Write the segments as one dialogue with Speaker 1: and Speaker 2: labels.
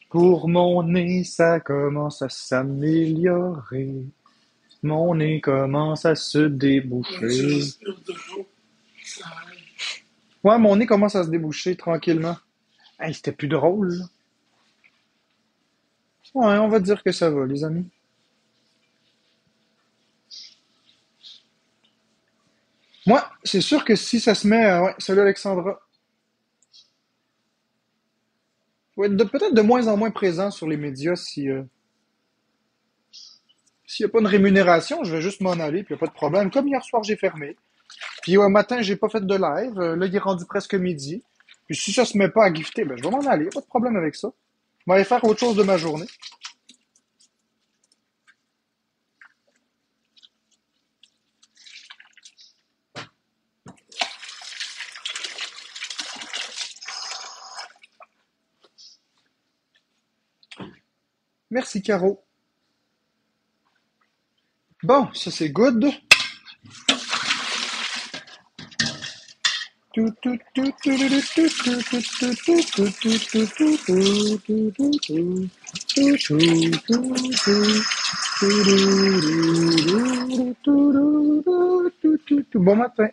Speaker 1: Pour mon nez, ça commence à s'améliorer. Mon nez commence à se déboucher. Ouais, mon nez commence à se déboucher tranquillement. Hey, c'était plus drôle, là. Ouais, on va dire que ça va, les amis. Moi, c'est sûr que si ça se met, ouais, salut Alexandra, faut être peut-être de moins en moins présent sur les médias si s'il n'y a pas de rémunération, je vais juste m'en aller, puis il n'y a pas de problème. Comme hier soir, j'ai fermé. Puis un matin, j'ai pas fait de live. Là, il est rendu presque midi. Puis si ça se met pas à gifter, ben je vais m'en aller, pas de problème avec ça. Je vais aller faire autre chose de ma journée. Merci, Caro. Bon, ça c'est good. Bon matin.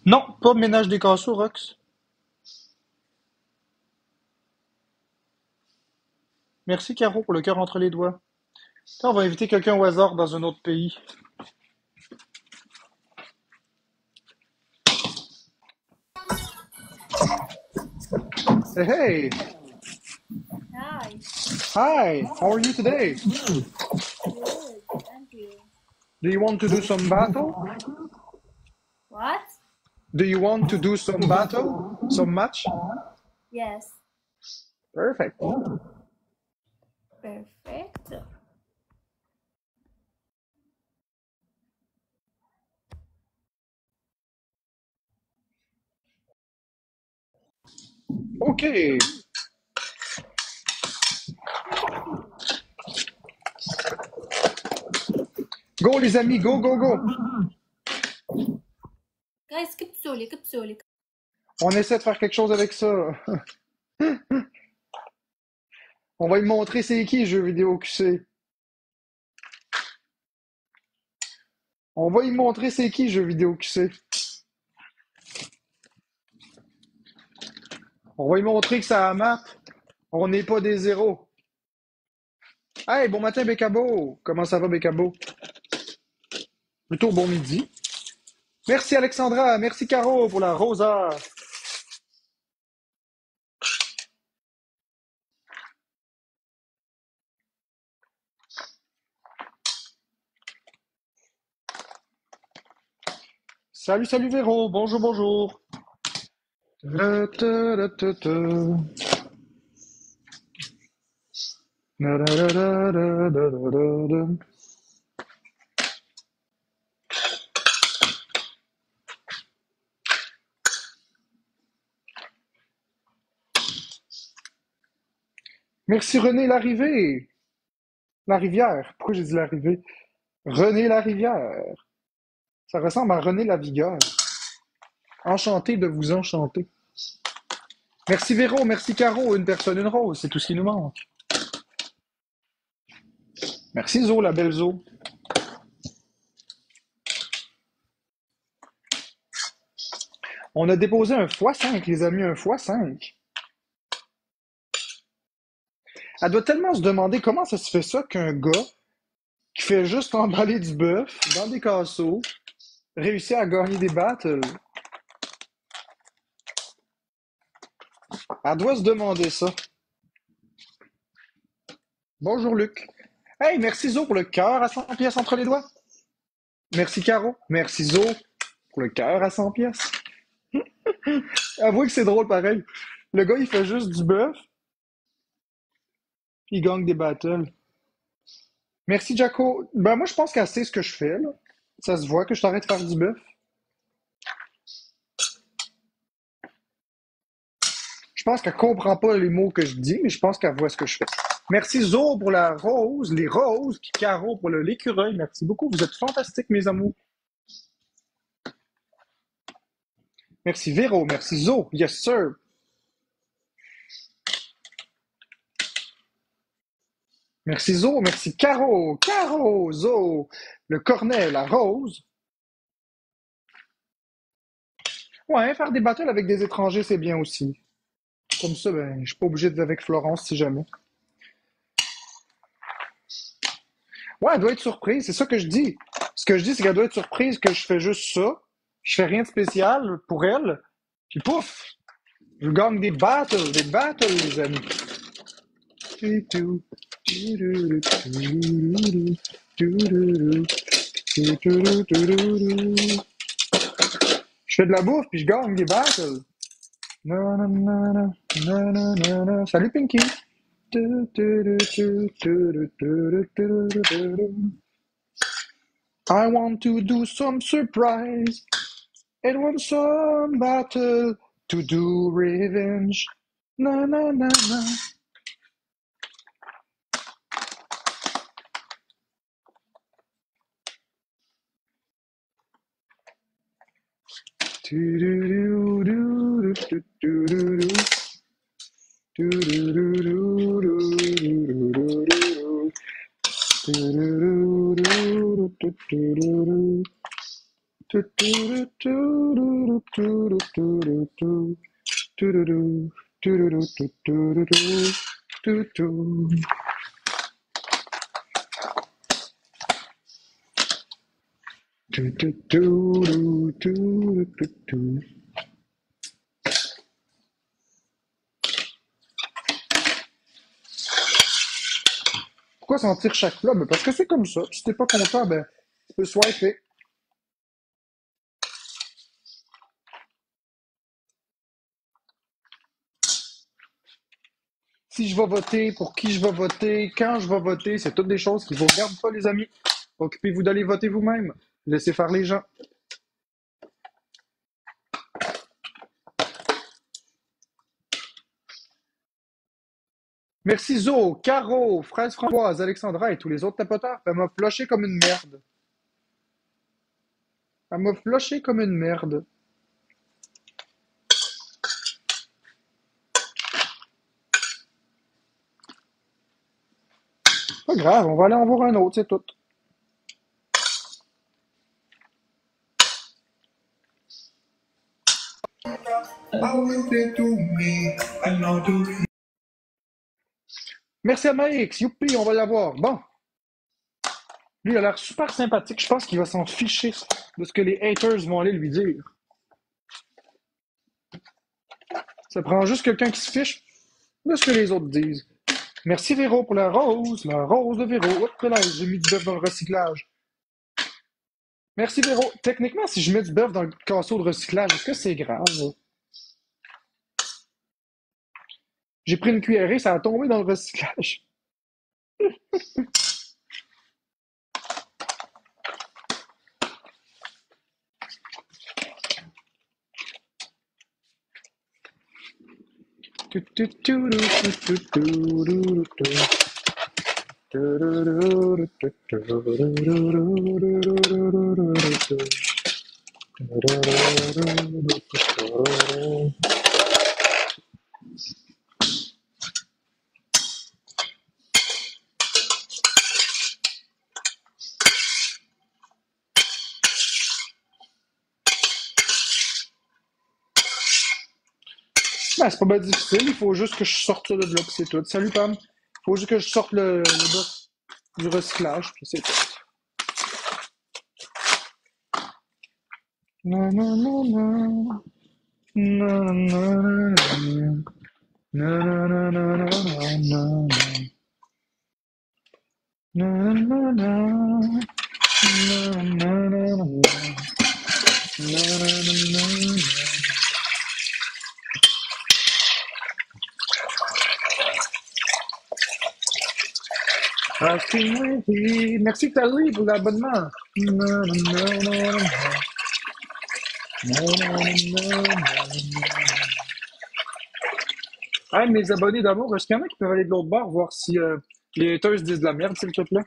Speaker 1: Non, pas ménage des casseaux, Rox. Merci, Caro, pour le cœur entre les doigts. Là, on va inviter quelqu'un au hasard dans un autre pays. Hey, hey!
Speaker 2: Hi,
Speaker 1: Hi! How are you today?
Speaker 2: good, thank you.
Speaker 1: Do you want to do some battle?
Speaker 2: What?
Speaker 1: Do you want to do some battle? Some match?
Speaker 2: Yes,
Speaker 1: Perfect.
Speaker 2: perfect.
Speaker 1: OK. Go, les amis, go, go, go.
Speaker 2: Guys, keep slowly.
Speaker 1: On essaie de faire quelque chose avec ça. On va lui montrer c'est qui, jeu vidéo QC. On va lui montrer c'est qui, jeu vidéo QC. On va lui montrer que ça a map. On n'est pas des zéros. Hey, bon matin, Bécabo. Comment ça va, Bécabo? Plutôt bon midi. Merci, Alexandra. Merci, Caro, pour la rosa. Salut, salut, Véro. Bonjour, bonjour. Ta-ta-ta-ta-ta. Na-da-da-da-da-da-da-da. Merci, René Larrivée. La rivière. Pourquoi j'ai dit l'arrivée? René Larivière. Ça ressemble à René Lavigueur. Enchanté de vous enchanter. Merci Véro, merci Caro, une personne, une rose, c'est tout ce qui nous manque. Merci Zo, la belle Zo. On a déposé un x5, les amis, un x5. Elle doit tellement se demander comment ça se fait ça qu'un gars qui fait juste emballer du bœuf dans des casseaux réussit à gagner des battles. Elle doit se demander ça. Bonjour Luc. Hey, merci Zo pour le cœur à 100 pièces entre les doigts. Merci Caro. Merci Zo pour le cœur à 100 pièces. Avouez que c'est drôle pareil. Le gars, il fait juste du bœuf. Il gagne des battles. Merci, Jaco. Ben, moi, je pense qu'elle sait ce que je fais, là. Ça se voit que je t'arrête de faire du bœuf. Je pense qu'elle comprend pas les mots que je dis, mais je pense qu'elle voit ce que je fais. Merci, Zo, pour la rose, les roses, puis Caro pour l'écureuil. Merci beaucoup. Vous êtes fantastiques, mes amours. Merci, Véro. Merci, Zo. Yes, sir. Merci, Zo. Merci, Caro. Caro, Zo. Le cornet, la rose. Ouais, faire des battles avec des étrangers, c'est bien aussi. Comme ça, ben, je suis pas obligé d'être avec Florence si jamais. Ouais, elle doit être surprise, c'est ça que je dis. Ce que je dis, c'est qu'elle doit être surprise que je fais juste ça. Je fais rien de spécial pour elle. Puis pouf, je gagne des battles, les amis. Je fais de la bouffe, puis je gagne des battles. Salut Pinky. I want to do some surprise. It was some battle to do revenge. Na na na na. Pourquoi sentir chaque plat? Ben parce que c'est comme ça. Si t'es pas content, ben, tu peux swiper. Si je vais voter, pour qui je vais voter, quand je vais voter, c'est toutes des choses qui vous regardent pas, les amis. Occupez-vous d'aller voter vous-même. Laissez faire les gens. Merci Zo, Caro, Fraise Framboise, Alexandra et tous les autres tapoteurs. Elle m'a floché comme une merde. Elle m'a floché comme une merde. Pas grave, on va aller en voir un autre, c'est tout. Merci à Max, youpi, on va l'avoir. Bon, lui il a l'air super sympathique. Je pense qu'il va s'en ficher de ce que les haters vont aller lui dire. Ça prend juste quelqu'un qui se fiche de ce que les autres disent. Merci Véro pour la rose de Véro. Hop là, j'ai mis du bœuf dans le recyclage. Merci Véro. Techniquement, si je mets du bœuf dans le casseau de recyclage, est-ce que c'est grave? J'ai pris une cuillerée, ça a tombé dans le recyclage. Ben, c'est pas bien difficile, il faut juste que je sorte ça de là, puis c'est tout. Salut Pam. Il faut juste que je sorte le bœuf du recyclage, puis c'est tout. Non, non, non, non. Non, non, non, non. Non, non, non, non, non, non, non. Non, non, non. Non, non, non, non. Non, non, non, non. Merci Tali pour l'abonnement. Ah, mes abonnés d'amour, est-ce qu'il y en a qui peuvent aller de l'autre bord voir si les haters disent de la merde, s'il te plaît?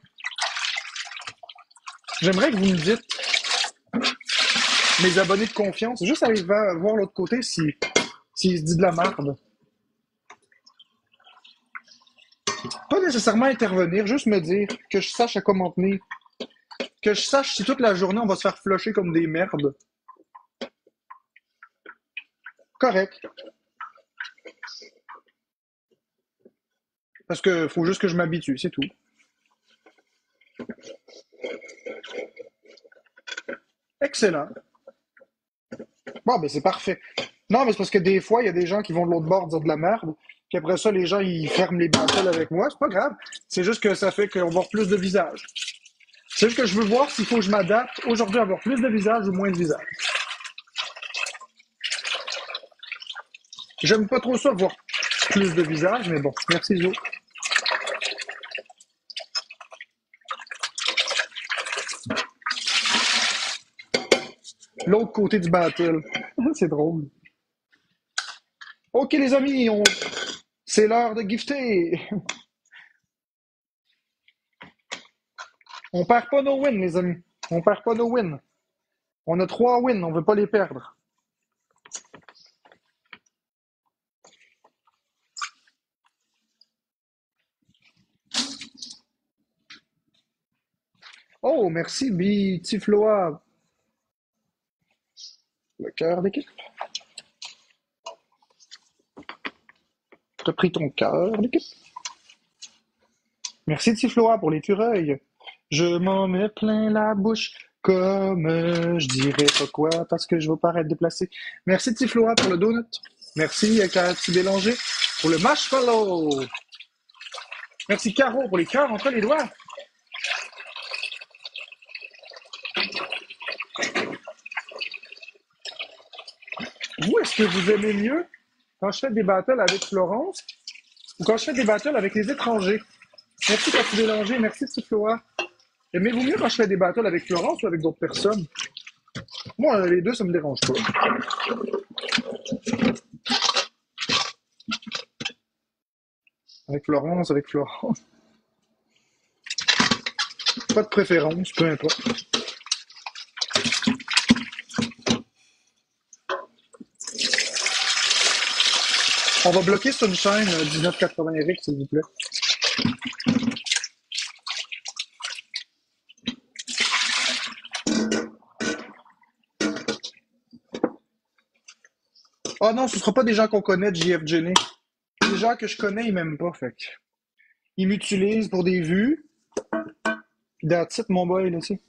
Speaker 1: J'aimerais que vous me dites, mes abonnés de confiance, juste aller voir l'autre côté s'ils se disent de la merde. Pas nécessairement intervenir, juste me dire que je sache à quoi m'en tenir. Que je sache si toute la journée on va se faire flusher comme des merdes. Correct. Parce que faut juste que je m'habitue, c'est tout. Excellent. Bon, ben c'est parfait. Non, mais c'est parce que des fois, il y a des gens qui vont de l'autre bord dire de la merde, puis après ça, les gens, ils ferment les battles avec moi. C'est pas grave. C'est juste que ça fait qu'on va avoir plus de visages. C'est juste que je veux voir s'il faut que je m'adapte aujourd'hui à avoir plus de visages ou moins de visages. J'aime pas trop ça, voir plus de visages, mais bon, merci Zo. L'autre côté du battle. C'est drôle. Ok les amis, c'est l'heure de gifter. On perd pas nos wins, les amis. On perd pas nos wins. On a 3 wins, on veut pas les perdre. Oh, merci Bitifloa. Le cœur d'équipe. T'as pris ton cœur d'équipe. Merci Tifloa pour l'écureuil. Je m'en mets plein la bouche, comme je dirais pas quoi, parce que je veux pas être déplacé. Merci Tifloa pour le donut. Merci Cathy Bélanger pour le marshmallow. Merci Caro pour les cœurs entre les doigts. Vous, est-ce que vous aimez mieux quand je fais des battles avec Florence ou quand je fais des battles avec les étrangers? Merci Cathy Bélanger, merci Tifloa. Aimez-vous mieux quand je fais des battles avec Florence ou avec d'autres personnes? Moi, les deux, ça me dérange pas. Avec Florence, avec Florence. Pas de préférence, peu importe. On va bloquer Sunshine 1980 Eric, s'il vous plaît. Ah non, ce sera pas des gens qu'on connaît de JF Jenny. Les gens que je connais, ils m'aiment pas, fait. Ils m'utilisent pour des vues. Puis that's it, mon boy, là, tu sais.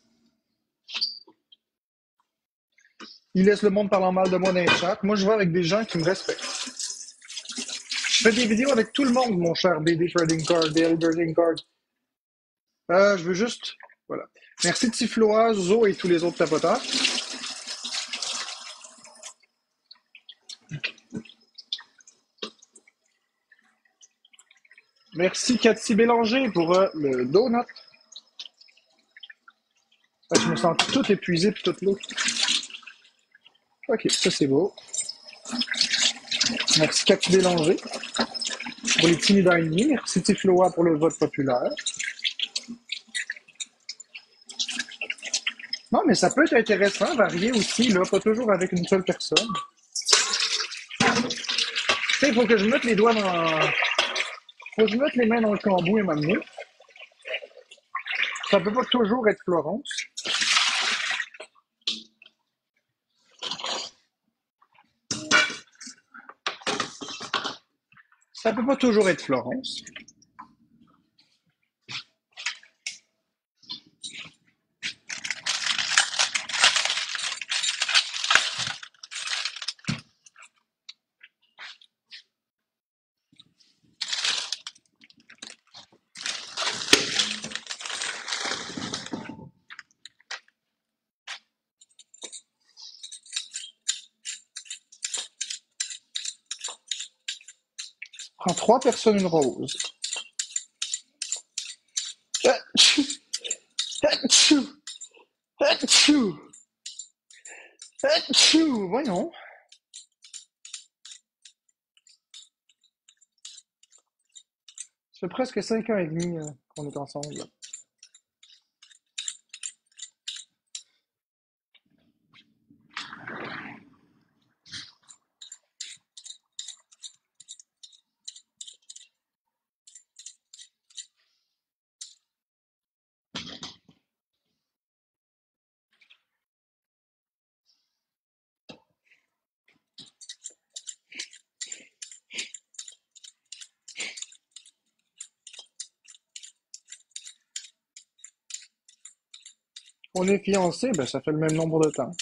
Speaker 1: Ils laissent le monde parler mal de moi dans les chats. Moi, je vais avec des gens qui me respectent. Je fais des vidéos avec tout le monde, mon cher BD Trading Card, DL Trading Card. Je veux juste... Voilà. Merci Tifloa, Zo et tous les autres tapoteurs. Merci Cathy Bélanger pour le donut. Je me sens tout épuisé puis tout l'eau. Ok, ça c'est beau. Merci Cathy Bélanger pour les Teeny Dining. Merci Tifloa pour le vote populaire. Non, mais ça peut être intéressant, varier aussi, là, pas toujours avec une seule personne. Il faut que je mette les doigts dans... Faut que je mette les mains dans le cambouis et m'amener. Ça peut pas toujours être Florence. Ça peut pas toujours être Florence. Prends 3 personnes une rose. Achou! Achou! Voyons. Ça fait presque 5 ans et demi qu'on est ensemble. On est fiancés, ben ça fait le même nombre de temps.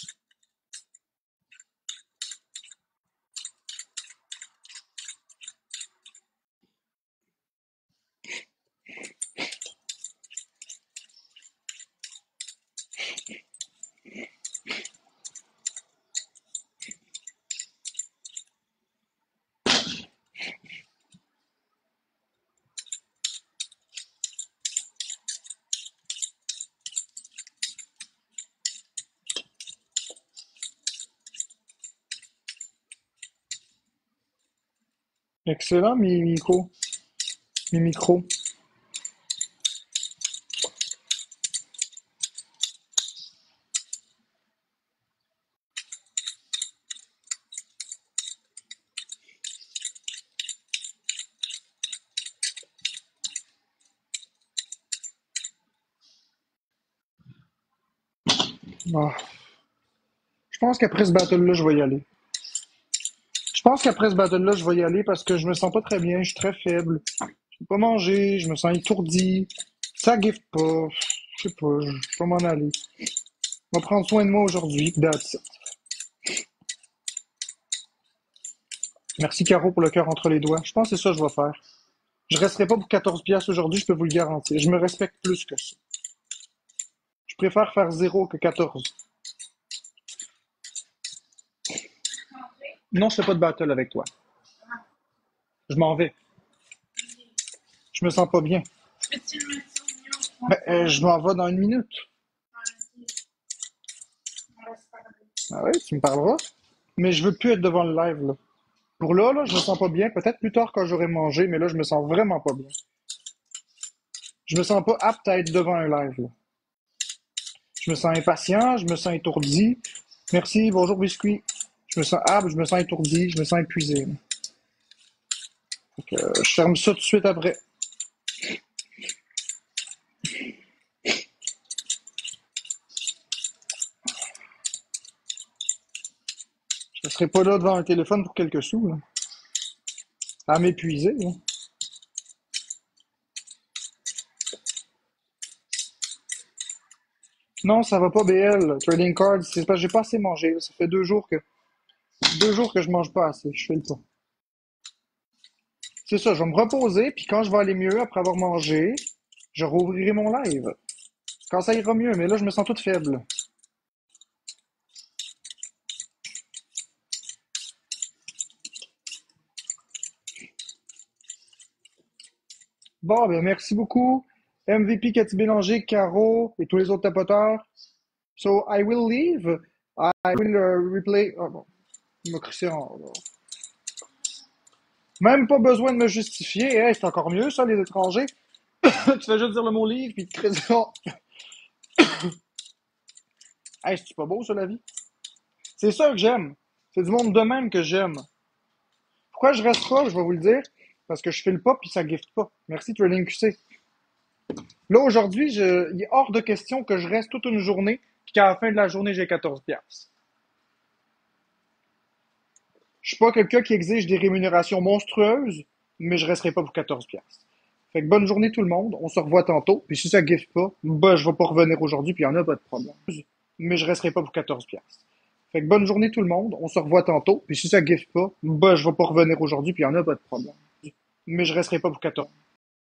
Speaker 1: Excellent, mi micro. Ah. Je pense qu'après ce battle-là, je vais y aller. Je pense qu'après ce battle-là, je vais y aller parce que je me sens pas très bien, je suis très faible. Je peux pas manger, je me sens étourdi. Ça gifte pas. Je sais pas, je vais m'en aller. Je vais prendre soin de moi aujourd'hui, that's it. Merci Caro pour le cœur entre les doigts. Je pense que c'est ça que je vais faire. Je resterai pas pour 14 piastres aujourd'hui, je peux vous le garantir. Je me respecte plus que ça. Je préfère faire 0 que 14. Non, je fais pas de battle avec toi. Je m'en vais. Je me sens pas bien. Ben, je m'en vais dans 1 minute. Ah ouais, tu me parleras. Mais je veux plus être devant le live, là. Pour là, je me sens pas bien. Peut-être plus tard quand j'aurai mangé, mais là, je me sens vraiment pas bien. Je me sens pas apte à être devant un live, là. Je me sens impatient, je me sens étourdi. Merci, bonjour biscuit. Je me sens âpre, je me sens étourdi, je me sens épuisé. Donc, je ferme ça tout de suite après. Je serai pas là devant un téléphone pour quelques sous, là. À m'épuiser, là. Non, ça va pas, BL. Trading cards, c'est parce que j'ai pas assez mangé. Ça fait 2 jours que je mange pas assez. Je fais le pas. C'est ça, je vais me reposer, puis quand je vais aller mieux après avoir mangé, je rouvrirai mon live. Quand ça ira mieux, mais là, je me sens toute faible. Bon, ben merci beaucoup. MVP, Cathy Bélanger, Caro et tous les autres tapoteurs. So, I will leave. I will replay. Oh, bon, il m'a crissé en. Même pas besoin de me justifier. Hey, c'est encore mieux, ça, les étrangers. Tu fais juste dire le mot livre, puis tu te crises en. Hey, c'est pas beau, ça, la vie? C'est ça que j'aime. C'est du monde de même que j'aime. Pourquoi je reste pas, je vais vous le dire? Parce que je file pas, puis ça gifte pas. Merci, Trading QC. Là, aujourd'hui, il est hors de question que je reste toute une journée, puis qu'à la fin de la journée, j'ai 14 piastres. Je suis pas quelqu'un qui exige des rémunérations monstrueuses, mais je resterai pas pour 14 piastres. Fait que bonne journée tout le monde, on se revoit tantôt, puis si ça gifte pas, bah je vais pas revenir aujourd'hui, puis il y en a pas de problème. Mais je resterai pas pour 14 piastres. Fait que bonne journée tout le monde, on se revoit tantôt, puis si ça gifte pas, bah je vais pas revenir aujourd'hui, puis il y en a pas de problème. Mais je resterai pas pour 14.